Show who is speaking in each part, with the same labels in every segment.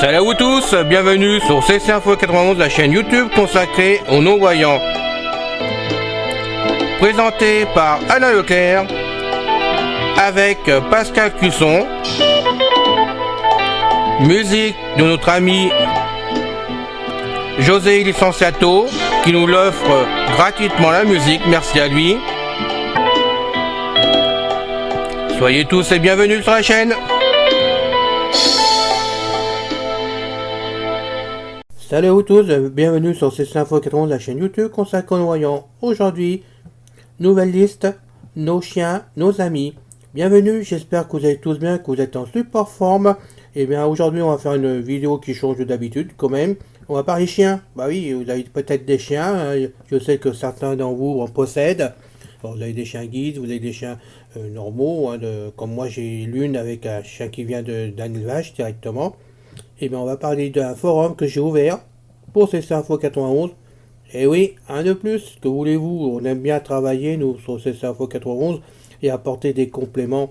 Speaker 1: Salut à vous tous, bienvenue sur CC Info 91, la chaîne YouTube consacrée aux non-voyants. Présenté par Alain Leclerc, avec Pascal Cusson. Musique de notre ami José Licenciato, qui nous l'offre gratuitement la musique, merci à lui. Soyez tous et bienvenus sur la chaîne. Salut à vous tous, bienvenue sur CC Info 91, la chaîne YouTube consacrée aux non-voyants. Aujourd'hui, nouvelle liste, nos chiens, nos amis. Bienvenue, j'espère que vous allez tous bien, que vous êtes en super forme. Et bien aujourd'hui on va faire une vidéo qui change d'habitude quand même. On va parler chiens. Bah oui, vous avez peut-être des chiens, je sais que certains d'entre vous en possèdent. Alors, vous avez des chiens guides, vous avez des chiens normaux, comme moi j'ai l'une avec un chien qui vient d'un élevage directement. Et bien on va parler d'un forum que j'ai ouvert pour CC Info 91. Et oui, un de plus, que voulez-vous, on aime bien travailler nous sur CC Info 91 et apporter des compléments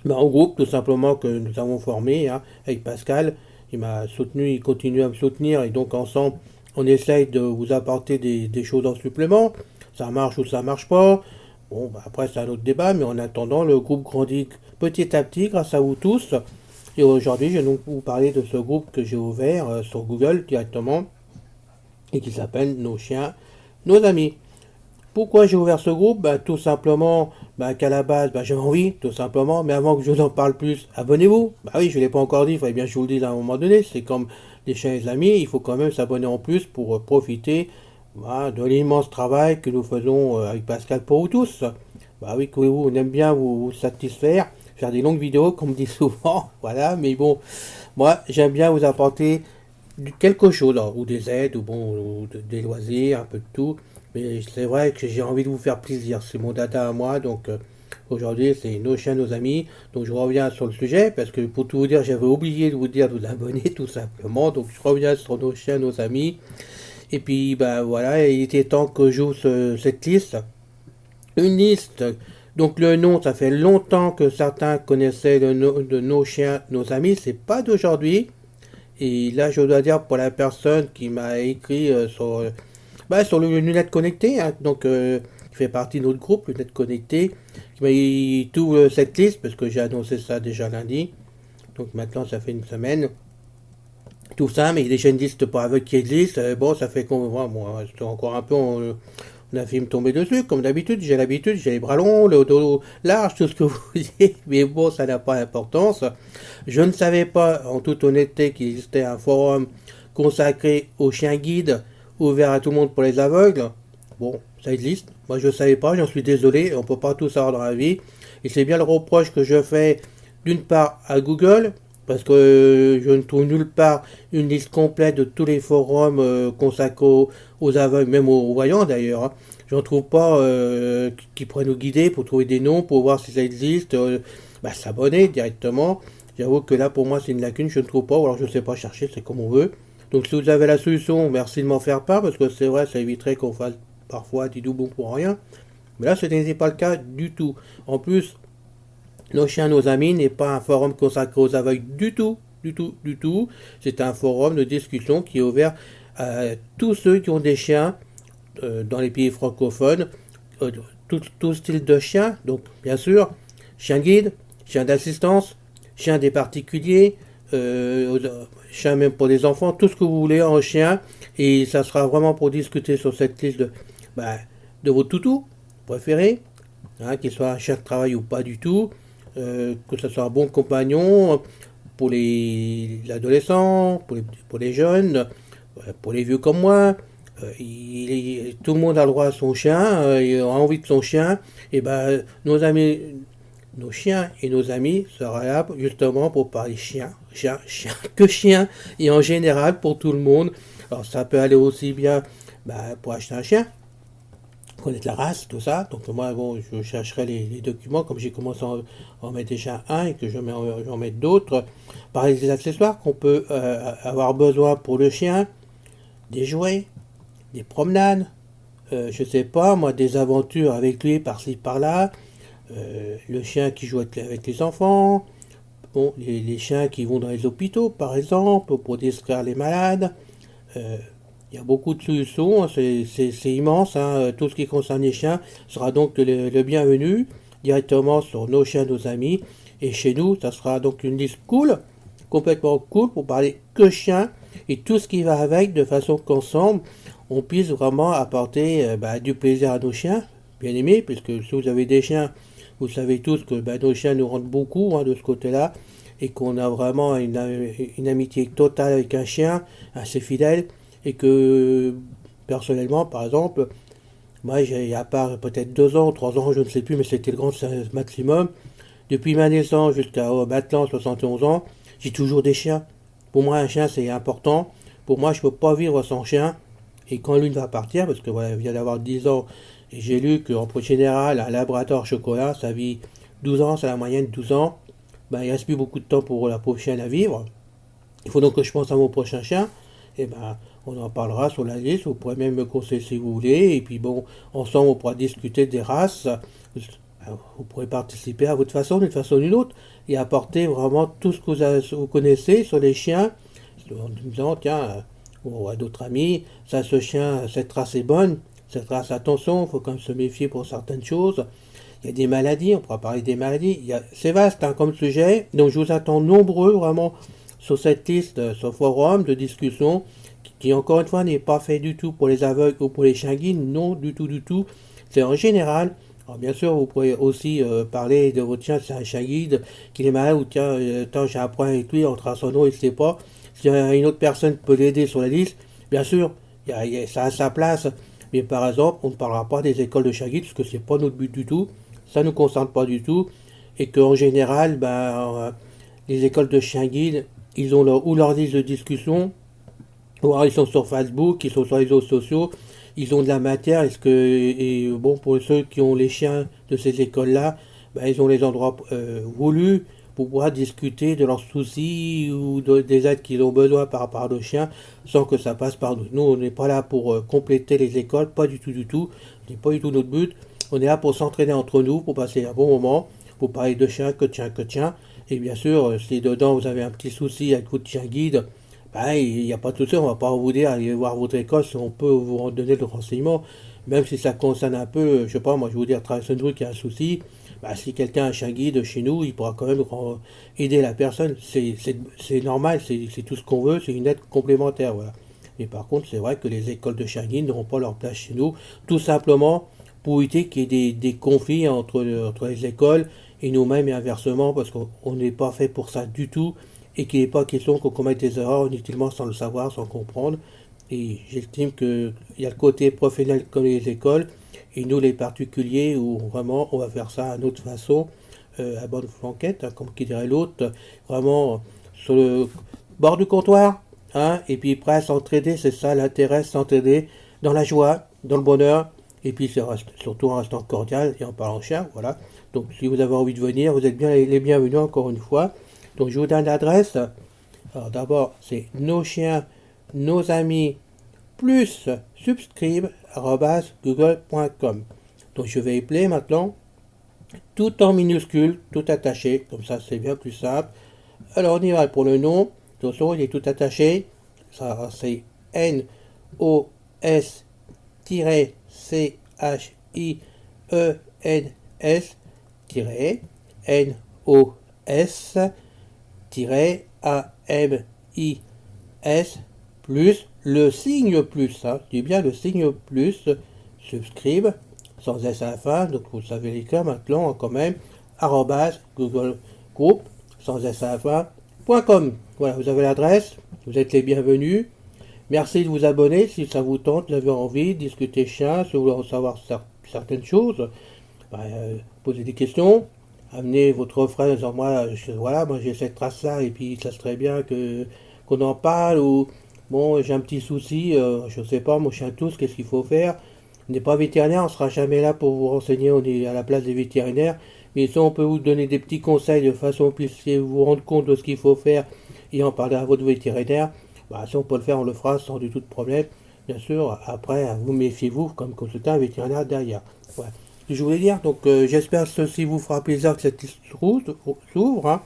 Speaker 1: au groupe tout simplement que nous avons formé avec Pascal. Il m'a soutenu, il continue à me soutenir et donc ensemble on essaye de vous apporter des choses en supplément. Ça marche ou ça marche pas. Bon, après c'est un autre débat, mais en attendant le groupe grandit petit à petit grâce à vous tous. Et aujourd'hui je vais donc vous parler de ce groupe que j'ai ouvert sur Google directement et qui s'appelle Nos chiens, nos amis. Pourquoi j'ai ouvert ce groupe? Tout simplement qu'à la base j'ai envie, tout simplement, mais avant que je vous en parle plus, abonnez-vous. Oui, je ne l'ai pas encore dit, il fallait bien que je vous le dise à un moment donné, c'est comme les chiens et les amis, il faut quand même s'abonner en plus pour profiter de l'immense travail que nous faisons avec Pascal pour vous tous. Oui, que vous, on aime bien vous satisfaire, faire des longues vidéos, comme on me dit souvent, voilà, mais bon, moi j'aime bien vous apporter quelque chose, ou des aides, ou des loisirs, un peu de tout. Mais c'est vrai que j'ai envie de vous faire plaisir, c'est mon dada à moi, donc aujourd'hui c'est nos chiens, nos amis, donc je reviens sur le sujet, parce que pour tout vous dire, j'avais oublié de vous dire de vous abonner tout simplement, donc je reviens sur nos chiens, nos amis, et puis voilà, il était temps que j'ouvre cette liste, une liste, donc le nom, ça fait longtemps que certains connaissaient le nom de nos chiens, nos amis, c'est pas d'aujourd'hui, et là je dois dire pour la personne qui m'a écrit sur le Lunettes Connectées, donc qui fait partie de notre groupe, Lunettes Connectées, qui m'a tout cette liste, parce que j'ai annoncé ça déjà lundi, donc maintenant ça fait une semaine, tout ça, mais il y a déjà une liste pour avec qui existe, ça fait qu'on c'est encore un peu, on a fait me tomber dessus, comme d'habitude, j'ai les bras longs, le dos large, tout ce que vous voulez, mais bon, ça n'a pas d'importance. Je ne savais pas, en toute honnêteté, qu'il existait un forum consacré aux chiens guides, ouvert à tout le monde pour les aveugles. Bon, ça existe. Moi, je ne savais pas, j'en suis désolé. On ne peut pas tout savoir dans la vie. Et c'est bien le reproche que je fais, d'une part, à Google, parce que je ne trouve nulle part une liste complète de tous les forums consacrés aux aveugles, même aux voyants d'ailleurs. Je n'en trouve pas qui pourraient nous guider pour trouver des noms, pour voir si ça existe. S'abonner directement. J'avoue que là, pour moi, c'est une lacune, je ne trouve pas, ou alors je ne sais pas chercher, c'est comme on veut. Donc si vous avez la solution, merci de m'en faire part, parce que c'est vrai, ça éviterait qu'on fasse parfois des doublons pour rien. Mais là, ce n'est pas le cas du tout. En plus, Nos chiens, nos amis n'est pas un forum consacré aux aveugles du tout, du tout, du tout. C'est un forum de discussion qui est ouvert à tous ceux qui ont des chiens dans les pays francophones, tout style de chien. Donc, bien sûr, chien guide, chien d'assistance, chien des particuliers, chien même pour les enfants, tout ce que vous voulez en chien, et ça sera vraiment pour discuter sur cette liste de vos toutous préférés, qu'il soit un chien de travail ou pas du tout, que ce soit un bon compagnon pour les adolescents, pour les jeunes, pour les vieux comme moi. Tout le monde a le droit à son chien, il a envie de son chien, et nos amis, nos chiens et nos amis sera là justement pour parler chien, que chien, et en général pour tout le monde. Alors ça peut aller aussi bien pour acheter un chien, connaître la race, tout ça. Donc moi, je chercherai les documents, comme j'ai commencé à en mettre déjà un et que j'en mette d'autres. Parler des accessoires qu'on peut avoir besoin pour le chien, des jouets, des promenades, je sais pas, moi, des aventures avec lui par-ci par-là, le chien qui joue avec les enfants, bon, les chiens qui vont dans les hôpitaux, par exemple, pour distraire les malades. Il y a beaucoup de solutions, c'est immense, hein. Tout ce qui concerne les chiens sera donc le bienvenu directement sur nos chiens, nos amis. Et chez nous, ça sera donc une liste cool, complètement cool, pour parler que chiens et tout ce qui va avec, de façon qu'ensemble, on puisse vraiment apporter du plaisir à nos chiens, bien aimés, puisque si vous avez des chiens, vous savez tous que nos chiens nous rendent beaucoup, hein, de ce côté-là, et qu'on a vraiment une amitié totale avec un chien, assez fidèle, et que personnellement, par exemple, moi, il y a pas peut-être 2 ans, 3 ans, je ne sais plus, mais c'était le grand maximum. Depuis ma naissance jusqu'à maintenant 71 ans, j'ai toujours des chiens. Pour moi, un chien, c'est important. Pour moi, je ne peux pas vivre sans chien. Et quand l'une va partir, parce que voilà, il vient d'avoir 10 ans, et j'ai lu qu'en général, un labrador chocolat, ça vit 12 ans, c'est la moyenne 12 ans, il ne reste plus beaucoup de temps pour la pauvre chienne à vivre. Il faut donc que je pense à mon prochain chien. Et on en parlera sur la liste, vous pourrez même me conseiller si vous voulez, et puis bon, ensemble on pourra discuter des races, vous pourrez participer à votre façon, d'une façon ou d'une autre, et apporter vraiment tout ce que vous connaissez sur les chiens, en disant, tiens, ou à d'autres amis, ça, ce chien, cette race est bonne, cette race, attention, il faut quand même se méfier pour certaines choses. Il y a des maladies, on pourra parler des maladies, c'est vaste hein, comme sujet, donc je vous attends nombreux vraiment sur cette liste, sur forum de discussion, qui encore une fois n'est pas fait du tout pour les aveugles ou pour les chiens guides, non du tout du tout, c'est en général. Alors bien sûr vous pourrez aussi parler de votre chien, c'est un chien guide, qu'il est malade ou tiens, j'ai un problème avec lui, on trace son nom, il ne sait pas, si une autre personne peut l'aider sur la liste, bien sûr, ça a sa place, mais par exemple on ne parlera pas des écoles de chiens guides, parce que c'est pas notre but du tout, ça ne nous concerne pas du tout, et qu'en général, les écoles de chiens guides, ils ont leur liste de discussion, ou alors ils sont sur Facebook, ils sont sur les réseaux sociaux, ils ont de la matière, et bon, pour ceux qui ont les chiens de ces écoles-là, ils ont les endroits voulus pour pouvoir discuter de leurs soucis ou des aides qu'ils ont besoin par rapport à nos chiens, sans que ça passe par nous. Nous, on n'est pas là pour compléter les écoles, pas du tout, ce n'est pas du tout notre but. On est là pour s'entraîner entre nous, pour passer un bon moment, pour parler de chiens, que de chiens. Et bien sûr, si dedans vous avez un petit souci avec votre chien guide, il n'y a pas de souci, on ne va pas vous dire allez voir votre école si on peut vous donner le renseignement. Même si ça concerne un peu, je sais pas, moi je vais vous dire, traverser une rue qui a un souci, si quelqu'un a un chien guide chez nous, il pourra quand même aider la personne. C'est normal, c'est tout ce qu'on veut, c'est une aide complémentaire. Voilà. Mais par contre, c'est vrai que les écoles de chien guide n'auront pas leur place chez nous, tout simplement pour éviter qu'il y ait des conflits entre les écoles et nous-mêmes et inversement, parce qu'on n'est pas fait pour ça du tout, et qu'il n'est pas question qu'on commette des erreurs inutilement sans le savoir, sans comprendre. Et j'estime qu'il y a le côté professionnel comme les écoles, et nous les particuliers, où vraiment on va faire ça à notre façon, à bonne flanquette, hein, comme qui dirait l'autre, vraiment sur le bord du comptoir, hein, et puis prêt à s'entraider, c'est ça l'intérêt, s'entraider dans la joie, dans le bonheur, et puis surtout en restant cordial et en parlant chien, voilà. Donc si vous avez envie de venir, vous êtes bien les bienvenus encore une fois. Donc je vous donne l'adresse. Alors d'abord, c'est nos chiens, nos amis, plus subscribe@google.com. Donc je vais appeler maintenant, tout en minuscule, tout attaché, comme ça c'est bien plus simple. Alors on y va pour le nom. Attention, il est tout attaché. Ça c'est NOS-CHIENS plus le signe plus, hein, je dis bien le signe plus, subscribe, sans S à la fin, donc vous savez l'écrire maintenant quand même, Google Group, sans S à la fin, .com. Voilà, vous avez l'adresse, vous êtes les bienvenus. Merci de vous abonner si ça vous tente, vous avez envie de discuter chien, si vous voulez en savoir certaines choses, posez des questions, amenez votre frère en disant moi j'ai cette trace là et puis ça serait bien qu'on en parle, ou bon j'ai un petit souci, je sais pas, mon chien tous, qu'est-ce qu'il faut faire. On n'est pas vétérinaire, on sera jamais là pour vous renseigner, on est à la place des vétérinaires, mais ça on peut vous donner des petits conseils de façon que vous puissiez vous rendre compte de ce qu'il faut faire et en parler à votre vétérinaire. Si on peut le faire, on le fera sans du tout de problème. Bien sûr, après, vous méfiez-vous comme consulter un vétérinaire derrière. Voilà. Je voulais dire, donc j'espère que ceci vous fera plaisir que cette liste s'ouvre. Hein.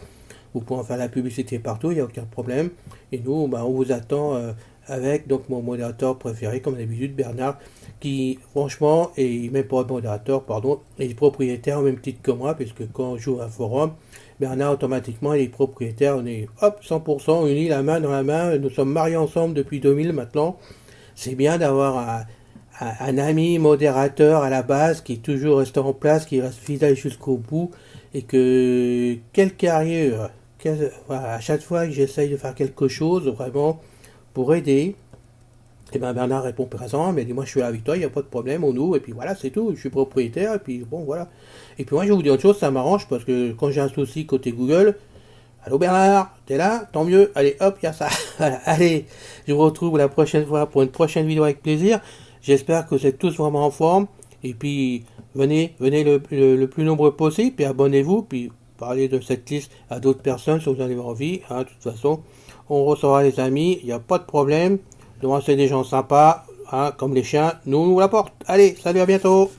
Speaker 1: Vous pouvez en faire la publicité partout, il n'y a aucun problème. Et nous, on vous attend avec donc mon modérateur préféré, comme d'habitude, Bernard, qui franchement, et même pas modérateur, pardon, est propriétaire au même titre que moi, puisque quand on joue à un forum, Bernard automatiquement il est propriétaire, on est hop 100% unis la main dans la main, nous sommes mariés ensemble depuis 2000 maintenant. C'est bien d'avoir un ami modérateur à la base qui est toujours resté en place, qui reste fidèle jusqu'au bout et que quel carrière, voilà, à chaque fois que j'essaye de faire quelque chose vraiment pour aider, et ben Bernard répond présent, mais dit moi je suis là avec toi, il n'y a pas de problème, on nous, et puis voilà, c'est tout, je suis propriétaire, et puis bon voilà. Et puis moi je vais vous dire autre chose, ça m'arrange parce que quand j'ai un souci côté Google, allô Bernard, t'es là? Tant mieux, allez hop, il y a ça. Voilà, allez, je vous retrouve la prochaine fois pour une prochaine vidéo avec plaisir. J'espère que vous êtes tous vraiment en forme, et puis venez le plus nombreux possible, puis abonnez-vous, puis parlez de cette liste à d'autres personnes si vous en avez envie, hein, de toute façon, on recevra les amis, il n'y a pas de problème. Donc c'est des gens sympas, hein, comme les chiens, nous on vous la porte. Allez, salut, à bientôt.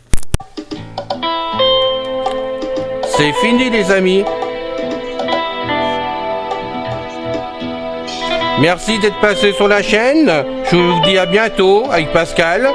Speaker 1: C'est fini les amis. Merci d'être passé sur la chaîne. Je vous dis à bientôt avec Pascal.